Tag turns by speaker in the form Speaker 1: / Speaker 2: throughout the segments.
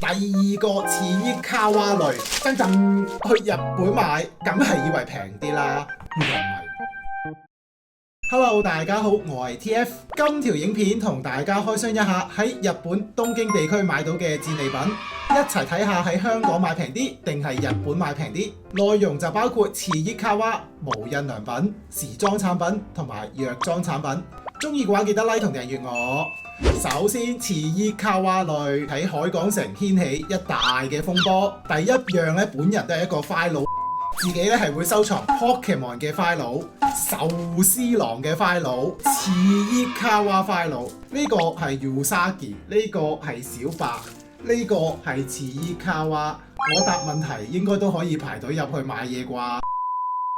Speaker 1: 第二個次熱卡哇類，真正去日本買，梗係以為平啲啦，原來唔係。Hello， 大家好，我係 TF， 今條影片同大家開箱一下喺日本東京地區買到嘅戰利品，一齊睇下喺香港買平啲定係日本買平啲。內容就包括次熱卡哇、無印良品、時裝產品同埋藥妝產品。中意嘅話記得 like 同訂閱我。首先，次熱卡哇類喺海港城掀起一大嘅風波。第一樣咧，本人都係一個 file， 自己咧係會收藏 Pokemon 嘅 file、壽司郎嘅 file、次熱卡哇 file。呢個係 Usagi， 呢個係小白，呢個係次熱卡哇。我答問題應該都可以排隊入去買嘢啩。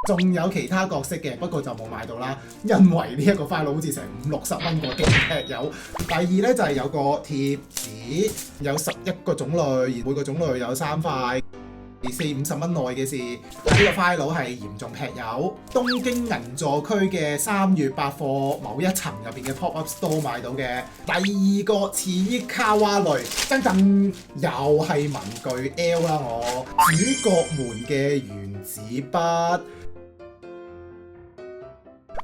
Speaker 1: 仲有其他角色嘅，不過就冇買到啦，因為呢一個 file 好似成50-60蚊個勁劈友。第二呢，就係有個貼紙，有11個種類，而每個種類有3塊，40-50蚊內嘅事。呢個 file 係嚴重劈友，東京銀座區嘅3月百貨某一層入邊嘅 pop-up store 買到嘅。第二個次熱卡哇類，真正又係文具 L 啦，我主角們嘅原子筆。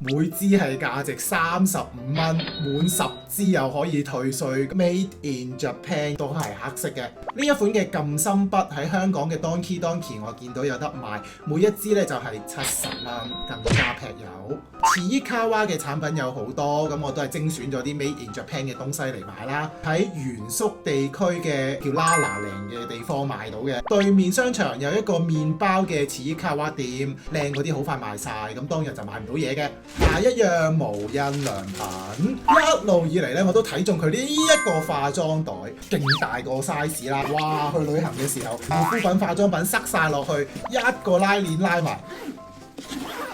Speaker 1: 每支係價值35蚊，滿10支又可以退稅。Made in Japan 都係黑色嘅。呢一款嘅撳心筆喺香港嘅 Donkey 我見到有得賣，每一支咧就係70蚊，更加劈友。次熱卡哇嘅產品有好多，咁我都係精選咗啲 Made in Japan 嘅東西嚟買啦。喺原宿地區嘅叫 Lala 嘅地方買到嘅。對面商場有一個麵包嘅次熱卡哇店，靚嗰啲好快賣晒，咁當日就買唔到嘢嘅。下一樣無印良品，一路以嚟咧我都睇中佢呢一個化妝袋，勁大個 size 啦！哇，去旅行嘅時候，護膚品、化妝品塞晒落去，一個拉鏈拉埋，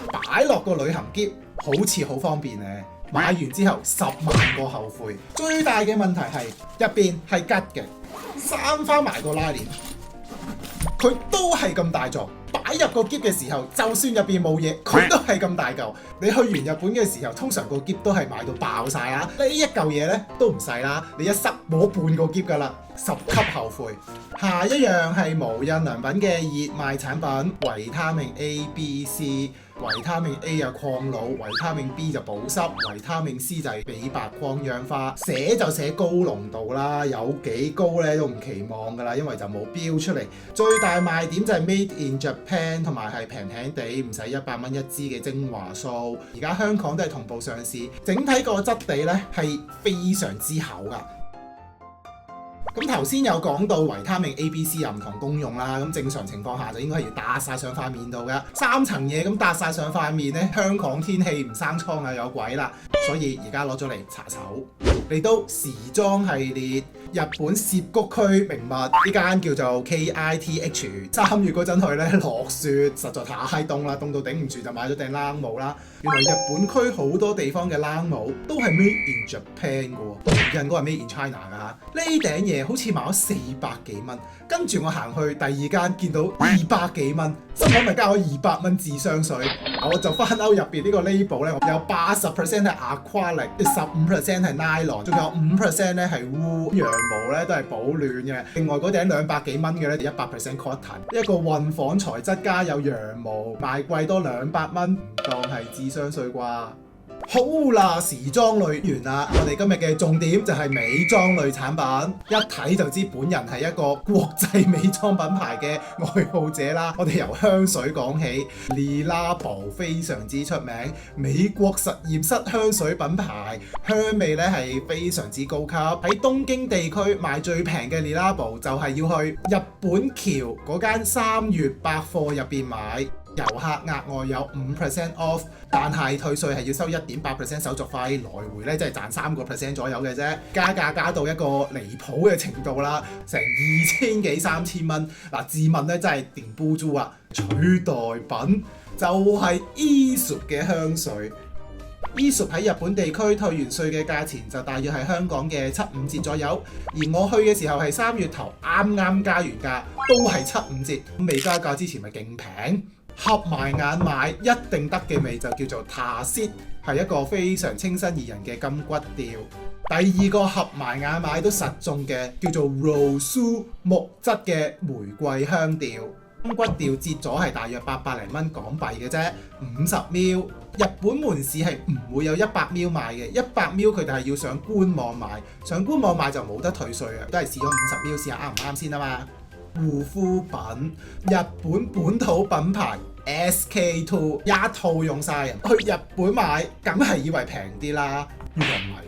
Speaker 1: 擺落個旅行篋，好似好方便咧。買完之後10萬個後悔。最大嘅問題係入邊係吉嘅，閂翻埋個拉鏈，佢都係咁大座。擺入個篋嘅時候，就算入邊冇嘢，佢都係咁大嚿。你去完日本嘅時候，通常個篋都係買到爆晒啦。呢一嚿嘢呢都唔細啦，你一塞冇半個篋㗎啦，10級後悔。下一樣係無印良品嘅熱賣產品，維他命 A、B、C。維他命 A 有抗老，維他命 B 就保濕，維他命 C 就係美白抗氧化。寫就寫高濃度啦，有幾高咧都唔期望㗎啦，因為就冇標出嚟。最大賣點就係 Made in Japan， 同埋係平平地，唔使100蚊一支嘅精華素。而家香港都係同步上市，整體個質地咧係非常之厚㗎。咁頭先有講到維他命 A、B、C 有唔同功用啦，咁正常情況下就應該係要打晒上塊面度嘅，3層嘢咁打晒上塊面咧，香港天氣唔生瘡啊有鬼啦，所以而家攞咗嚟搽手。嚟到時裝系列，日本涉谷區名物呢間叫做 KITH， 3月嗰陣去咧落雪，實在太凍啦，凍到頂唔住就買咗頂冷帽啦。原來日本區好多地方嘅冷帽都係 Made in Japan 嘅喎，無印嗰個係 Made in China 㗎嚇。呢頂嘢好似賣咗400幾蚊，跟住我行去第二間見到200幾蚊，心諗咪加我200蚊智商稅，我就翻歐入邊呢個 label 咧，有80% 係 acrylic， 15% 係 nylon， 仲有5% 咧係 wool， 羊毛咧都係保暖嘅。另外嗰頂200幾蚊嘅咧100% cotton， 一個混紡材質加有羊毛，賣貴多200蚊，唔當係智商稅啩？好啦，時裝類完啦，我哋今日嘅重點就係美妝類產品，一睇就知本人係一個國際美妝品牌嘅愛好者啦。我哋由香水講起 Le Labo 非常之出名，美國實驗室香水品牌，香味咧係非常之高級。喺東京地區買最平嘅 Le Labo 就係要去日本橋嗰間3月百貨入邊買。遊客額外有5% off， 但係退稅係要收1.8% 手續費，來回咧即係賺3% 左右嘅啫。加價加到一個離譜嘅程度啦，成2000幾3000蚊。嗱，自問咧真係定煲豬啊！取代品就係 Aesop 嘅香水。Aesop 喺日本地區退完稅嘅價錢就大約係香港嘅7-5折左右，而我去嘅時候係3月頭，啱啱加完價，都係7-5折，未加價之前咪勁平。合埋眼買一定得嘅味就叫做 Tacit， 係一個非常清新宜人嘅金骨調。第二個合埋眼買都實中嘅叫做 Rosu， 木質嘅玫瑰香調。金骨調折咗係大約800零蚊港幣嘅啫，50ml。日本門市係唔會有100ml賣嘅，100ml佢哋係要上官網買，上官網買就冇得退稅啊，都係試咗50ml試下啱唔啱先啊嘛。護膚品，日本本土品牌 SK-II 一套用晒，去日本買梗係以為平啲啦，原來唔係，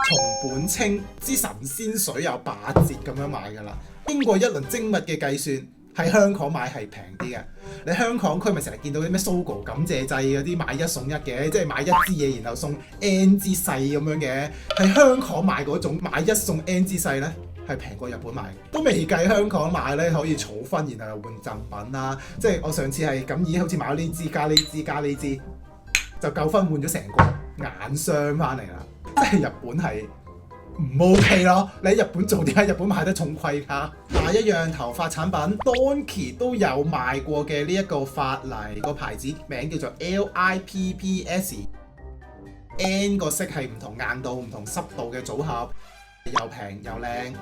Speaker 1: 松本清之神仙水有8折咁樣買㗎啦，經過一輪精密嘅計算。喺香港買係平啲嘅，你香港區咪成日見到啲咩 Sogo 感謝祭嗰啲買一送一嘅，即係買一支嘢然後送 N 支細咁樣嘅。喺香港買嗰種買一送 N 支細呢，係平過日本買，都未計香港買呢可以儲分然後又換贈品啦。即係我上次係咁意，好似買咗呢支加呢支加呢支，就夠分換咗成個眼霜翻嚟啦。即係日本係唔 OK 咯，你喺日本做點解日本賣得重貴㗎？下一樣頭髮產品 Donkey 都有賣過嘅呢一個髮泥，個牌子名叫做 LIPPS，N 個色係唔同硬度、唔同濕度嘅組合，又平又靚。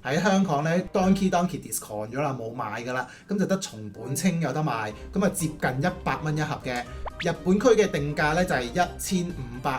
Speaker 1: 喺香港咧 Donkey discount 咗啦，冇賣㗎啦，咁就得松本清有得賣，咁啊接近100蚊一盒嘅。日本區嘅定價咧就係1500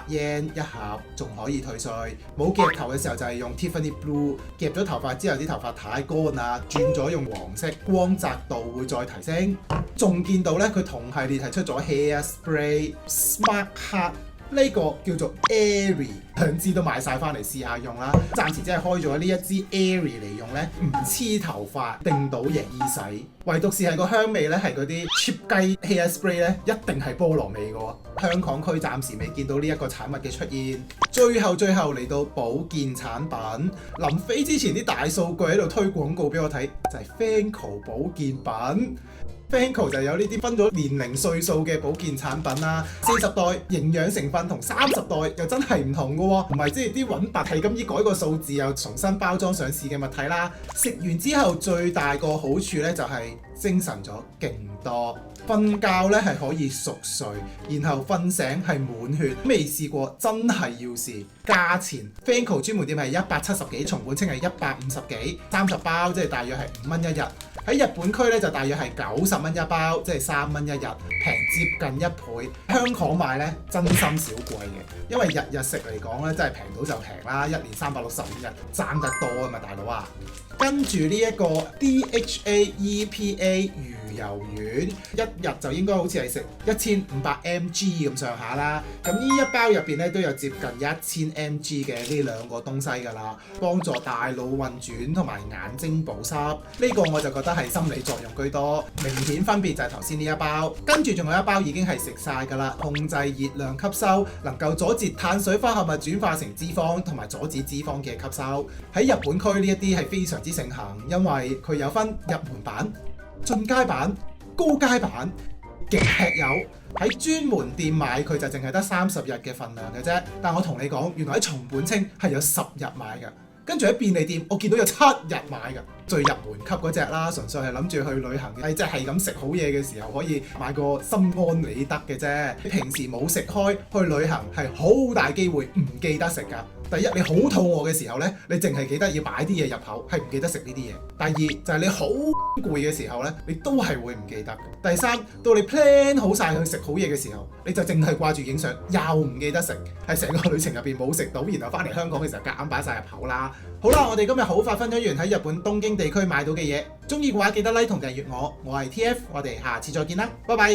Speaker 1: yen 一盒，仲可以退稅。冇夾頭嘅時候就係用 Tiffany Blue， 夾咗頭髮之後啲頭髮太乾啦，轉咗用黃色，光澤度會再提升。仲見到咧佢同系列係出咗 Hair Spray Smart Cut。呢個叫做 Airy， 兩支都買晒翻嚟試下用啦。暫時只係開咗呢一支 Airy 嚟用咧，唔黐頭髮，定到型易洗。唯獨是係個香味咧，係嗰啲 cheap 雞 hair spray 咧，一定係菠蘿味嘅喎。香港區暫時未見到呢一個產物嘅出現。最後嚟到保健產品，臨飛之前啲大數據喺度推廣告俾我睇，就係 Fancl 保健品。Fancl 就有呢啲分咗年齡歲數嘅保健產品啦，40代營養成分同30代又真係唔同嘅喎，唔係即係啲揾白係咁依改個數字又重新包裝上市嘅物體啦。食完之後最大個好處咧就係精神咗勁多，瞓覺咧係可以熟睡，然後瞓醒係滿血，未試過真係要試。價錢 Fancl 專門店係170幾，松本清係150幾，30包即係大約係5蚊一日。喺日本區咧就大約係90蚊一包，即係3蚊一日，平接近1倍。香港買咧真心少貴嘅，因為日食嚟講咧真係平到就平啦，一年365日爭得多啊嘛，大佬啊！跟住呢一個 DHA EPA 魚油丸，一日就應該好似係食1500mg 咁上下啦。咁呢一包入邊咧都有接近1000mg 嘅呢兩個東西㗎啦，幫助大腦運轉同埋眼睛保濕。呢個我就覺得係心理作用居多，明顯分別就係頭先呢一包。跟住仲有一包已經係食晒㗎啦，控制熱量吸收，能夠阻截碳水化合物轉化成脂肪同埋阻止脂肪嘅吸收。喺日本區呢一啲係非常之盛行，因為佢有分入門版、進階版、高階版，極吃油。喺專門店買佢就淨係得30日嘅份量嘅啫，但我同你講，原來喺松本清係有10日買㗎，跟住喺便利店我見到有7日買㗎。最入門級嗰隻啦，純粹係諗住去旅行嘅，即係咁食好嘢嘅時候可以買個心安理得嘅啫。你平時冇食開，去旅行係好大機會唔記得食㗎。第一，你好肚餓嘅時候咧，你淨係記得要擺啲嘢入口，係唔記得食呢啲嘢。第二就係你好攰嘅時候咧，你都係會唔記得。第三，到你 plan 好晒去食好嘢嘅時候，你就淨係掛住影相，又唔記得食，係成個旅程入邊冇食到，然後翻嚟香港嘅時候夾硬擺晒入口啦。好啦，我哋今日好快分享完喺日本東京地區買到嘅嘢，中意嘅話記得 like 同訂閱我，我係 TF， 我哋下次再見啦，拜拜。